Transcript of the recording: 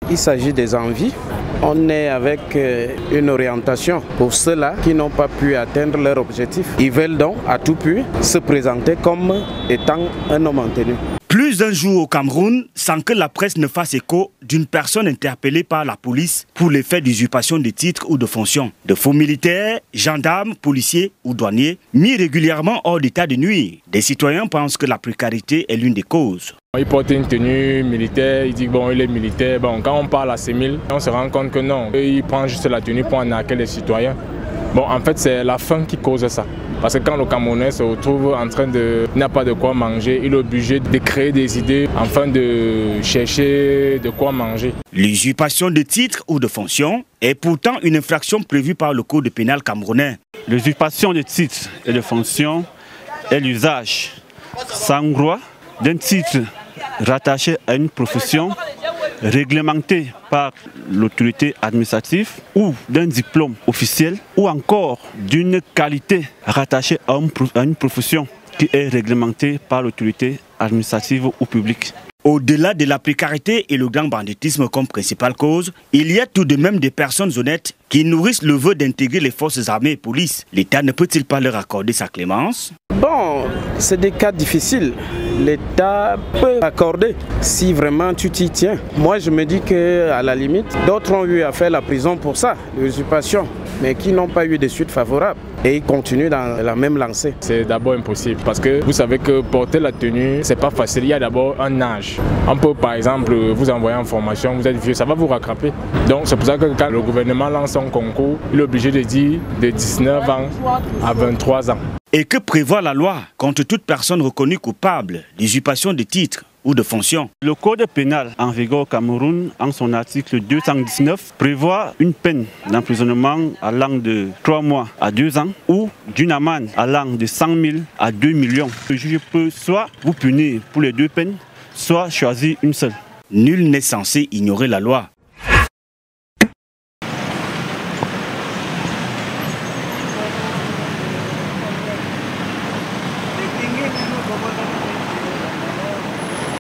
Il s'agit des envies. On est avec une orientation pour ceux-là qui n'ont pas pu atteindre leur objectif. Ils veulent donc à tout prix se présenter comme étant un homme en tenue. Plus d'un jour au Cameroun sans que la presse ne fasse écho d'une personne interpellée par la police pour les faits d'usurpation de titres ou de fonctions. De faux militaires, gendarmes, policiers ou douaniers mis régulièrement hors d'état de nuire. Des citoyens pensent que la précarité est l'une des causes. Il porte une tenue militaire, il dit bon il est militaire. Bon, quand on parle à ces milles, on se rend compte que non, il prend juste la tenue pour arnaquer les citoyens. Bon, en fait, c'est la faim qui cause ça. Parce que quand le Camerounais se retrouve en train de n'a pas de quoi manger, il est obligé de créer des idées afin de chercher de quoi manger. L'usurpation de titres ou de fonctions est pourtant une infraction prévue par le Code pénal camerounais. L'usurpation de titres et de fonctions est l'usage sans droit d'un titre rattaché à une profession réglementé par l'autorité administrative ou d'un diplôme officiel ou encore d'une qualité rattachée à une profession qui est réglementée par l'autorité administrative ou publique. Au-delà de la précarité et le grand banditisme comme principale cause, il y a tout de même des personnes honnêtes qui nourrissent le vœu d'intégrer les forces armées et police. L'État ne peut-il pas leur accorder sa clémence? Bon, c'est des cas difficiles. L'État peut accorder si vraiment tu t'y tiens. Moi, je me dis qu'à la limite, d'autres ont eu à faire la prison pour ça, l'usurpation, mais qui n'ont pas eu de suite favorable. Et ils continuent dans la même lancée. C'est d'abord impossible parce que vous savez que porter la tenue, c'est pas facile. Il y a d'abord un âge. On peut par exemple vous envoyer en formation, vous êtes vieux, ça va vous rattraper. Donc c'est pour ça que quand le gouvernement lance son concours, il est obligé de dire de 19 ans à 23 ans. Et que prévoit la loi contre toute personne reconnue coupable d'usurpation de titres ou de fonctions? Le Code pénal en vigueur au Cameroun, en son article 219, prévoit une peine d'emprisonnement allant de 3 mois à 2 ans ou d'une amende allant de 100 000 à 2 millions. Le juge peut soit vous punir pour les deux peines, soit choisir une seule. Nul n'est censé ignorer la loi.